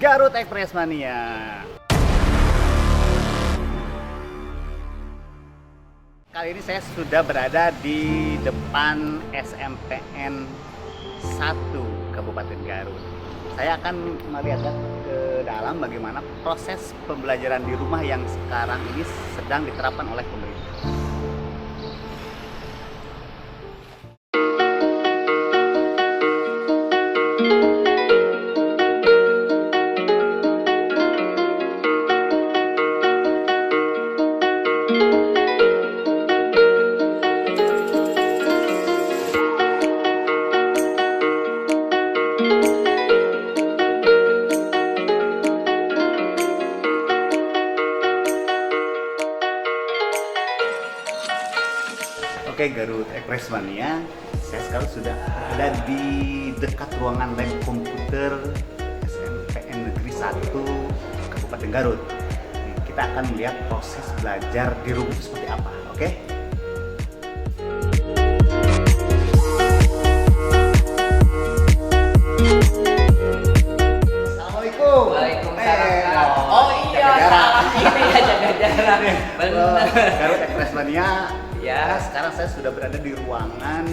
Garut Express Mania. Kali ini saya sudah berada di depan SMPN 1 Kabupaten Garut. Saya akan melihat ke dalam bagaimana proses pembelajaran di rumah yang sekarang ini sedang diterapkan oleh pemerintah. Oke, Garut Express Mania, saya sekarang sudah ada di dekat ruangan lab komputer SMPN Negeri 1 Kabupaten Garut. Kita akan melihat proses belajar di rumah seperti apa, oke? Assalamualaikum. Waalaikumsalam. Oh iya, salah ini ya, jaga jarak. Benar. Garut Express Mania. Ya. Sekarang saya sudah berada di ruangan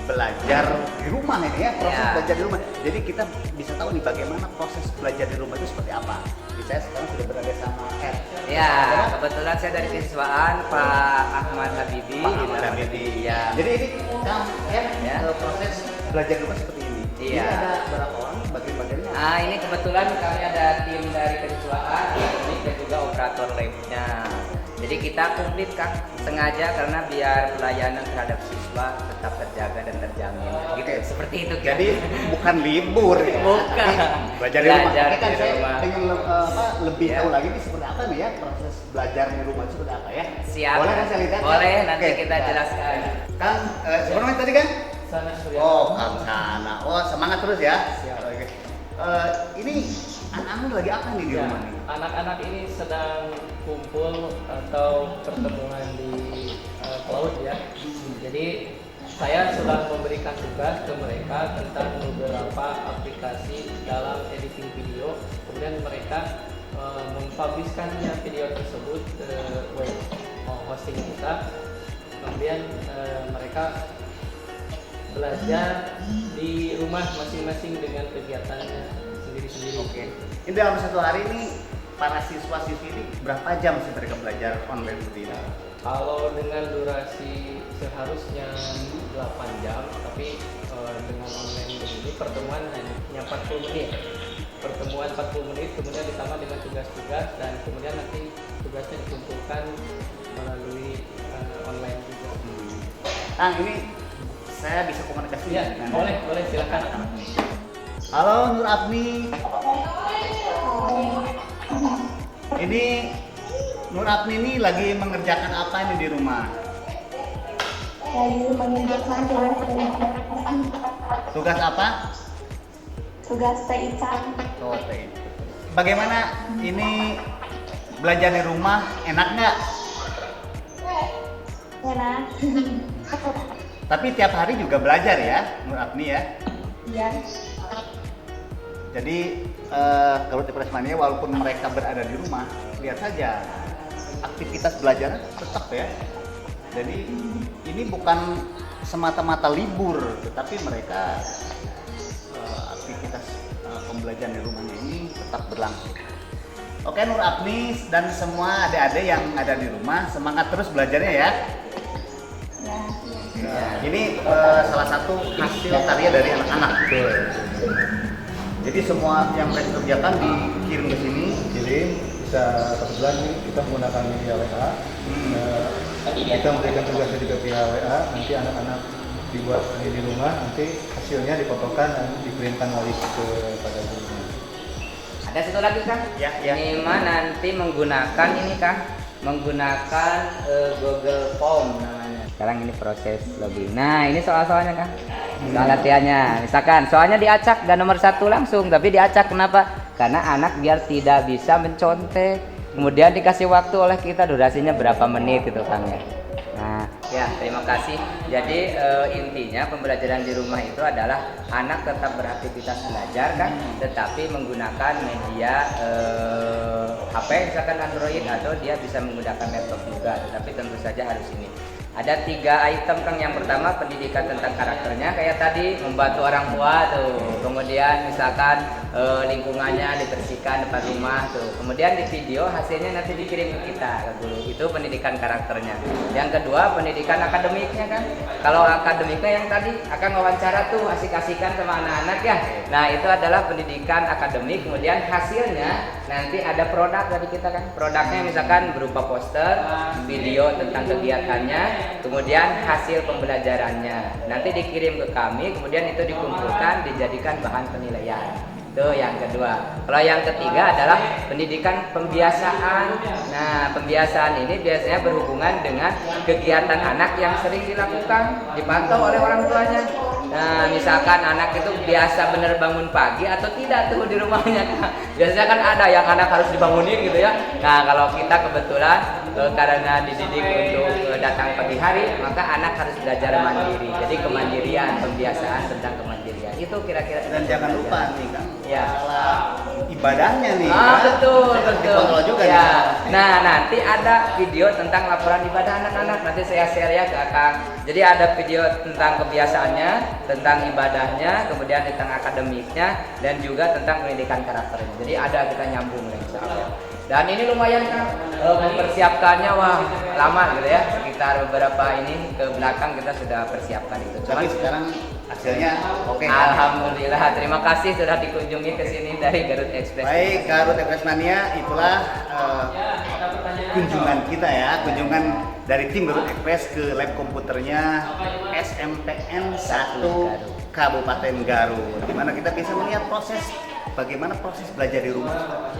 belajar di rumah ini ya, proses belajar di rumah. Jadi kita bisa tahu nih bagaimana proses belajar di rumah itu seperti apa. Jadi saya sekarang sudah berada sama R. Ya, kebetulan saya dari siswaan Pak Ahmad Habibi. Pak Ahmad Habibi. Ya. Jadi ini kan Ya. proses belajar di rumah seperti ini. Iya. Ini ada berapa orang bagian-bagiannya? Nah, ini kebetulan kami ada tim dari kesiswaan, teknik dan juga operator labnya. Jadi kita komplit Kang, sengaja karena biar pelayanan terhadap siswa tetap terjaga dan terjamin. Gitu, seperti itu Kang. Jadi bukan libur ya. Bukan. Belajar di rumah. Belajar Tapi kan di saya rumah. pengen lebih Ya. tahu lagi nih seperti apa nih ya proses belajar di rumah itu seperti apa ya. Siap. Boleh kan saya lihat? Boleh, nanti Oke. kita jelaskan. Kang, sebelumnya tadi kan? Sana Surya. Oh, Kang Sana. Oh, semangat terus ya. Siap. Oke. Ini anak-anak lagi apa nih di Ya, rumah nih? anak-anak ini sedang kumpul atau pertemuan di cloud ya. Jadi saya sudah memberikan tugas ke mereka tentang beberapa aplikasi dalam editing video. Kemudian mereka mempublishkannya video tersebut ke web hosting kita. Kemudian mereka belajar di rumah masing-masing dengan kegiatannya sendiri-sendiri. Oke. Ini dalam satu hari ini para siswa-siswi ini berapa jam sih mereka belajar online seperti ini? Kalau dengan durasi seharusnya 8 jam, tapi dengan online begini pertemuan hanya 40 menit. Pertemuan 40 menit, kemudian ditambah dengan tugas-tugas dan kemudian nanti tugasnya dikumpulkan melalui online juga. Kang, ini saya bisa komunikasi Ya, dengan boleh silakan. anak-anak nih. Halo Nur Apni. Ini Nur Apni ini lagi mengerjakan apa ini di rumah? Lagi mengerjakan Tugas apa? tugas TIK. Oh, TI. Bagaimana ini belajar di rumah? Enak nggak? Enak. Tapi tiap hari juga belajar ya, Nur Apni ya. Ya. Jadi Garut Express Mania walaupun mereka berada di rumah, lihat saja aktivitas belajarnya tetap ya. Jadi ini bukan semata-mata libur, tetapi mereka aktivitas pembelajaran di rumahnya ini tetap berlangsung. Oke Nur Apni dan semua adik-adik yang ada di rumah, semangat terus belajarnya ya. Ya. Ini salah satu hasil karya dari anak-anak. Jadi semua yang mereka kerjakan dikirim ke sini. Kirim, bisa kebetulan kita menggunakan media WA. Kita memberikan tugasnya juga via WA. Nanti anak-anak dibuat di rumah, nanti hasilnya difotokan dan dikirimkan balik kepada gurunya. Ada satu lagi Kang. Ya. Ini mah nanti menggunakan ini Kang, menggunakan Google Form namanya. Sekarang ini proses login. Nah, ini soal-soalnya Kang. Soal latihannya. Misalkan soalnya diacak dan nomor 1 langsung, tapi diacak kenapa? Karena anak biar tidak bisa mencontek. Kemudian dikasih waktu oleh kita durasinya berapa menit gitu Kang ya. Nah, Ya, terima kasih. Jadi intinya pembelajaran di rumah itu adalah anak tetap beraktivitas belajar kan, tetapi menggunakan media HP misalkan Android, atau dia bisa menggunakan laptop juga, tetapi tentu saja harus ini. Ada 3 item Kang. Yang pertama pendidikan tentang karakternya, kayak tadi membantu orang tua tuh. Kemudian misalkan lingkungannya dibersihkan depan rumah tuh. Kemudian di video hasilnya nanti dikirim ke kita dulu. Itu pendidikan karakternya. Yang kedua pendidikan akademiknya kan. Kalau akademiknya yang tadi akan wawancara tuh asik-asikan sama anak-anak ya. Nah itu adalah pendidikan akademik. Kemudian hasilnya nanti ada produk dari kita kan. Produknya misalkan berupa poster, video tentang kegiatannya, kemudian hasil pembelajarannya nanti dikirim ke kami, kemudian itu dikumpulkan dijadikan bahan penilaian. Itu yang kedua. Kalau yang ketiga adalah pendidikan pembiasaan. Nah, pembiasaan ini biasanya berhubungan dengan kegiatan anak yang sering dilakukan, dipantau oleh orang tuanya. Nah, misalkan anak itu biasa bener bangun pagi atau tidak tuh di rumahnya. Biasanya kan ada yang anak harus dibangunin gitu ya. Nah, kalau kita kebetulan karena dididik untuk datang pagi hari, maka anak harus belajar mandiri. Jadi kemandirian, pembiasaan tentang kemandirian. Itu kira-kira. Dan jangan lupa nih kan, Ya. masalah ibadahnya nih. Betul. Dikontrol juga Ya. nih. Nah, nanti ada video tentang laporan ibadah anak-anak. Nanti saya share ya ke Akang. Jadi ada video tentang kebiasaannya, tentang ibadahnya, kemudian tentang akademiknya, dan juga tentang pendidikan karakternya. Jadi ada kita nyambung lah insya Allah. Dan ini lumayan kan mempersiapkannya, wah lama gitu ya, sekitar beberapa ini ke belakang kita sudah persiapkan itu. Tapi sekarang hasilnya oke. Alhamdulillah, terima kasih sudah dikunjungi ke sini dari Garut Express. Baik, Garut Express Mania, itulah kunjungan kita ya, kunjungan dari tim Garut Express ke lab komputernya SMPN 1 Kabupaten Garut, di mana kita bisa melihat bagaimana proses belajar di rumah.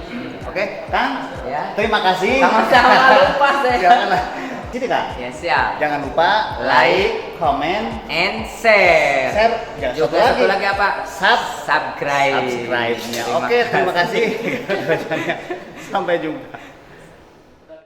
Oke, Kang? Ya. Terima kasih. Sama-sama, lupa saya. Jangan sini Kak. Ya siap. Jangan lupa like, comment, And share. share. Ya, Juga satu lagi apa? Subscribe. Subscribe. Oke, terima kasih. Sampai jumpa.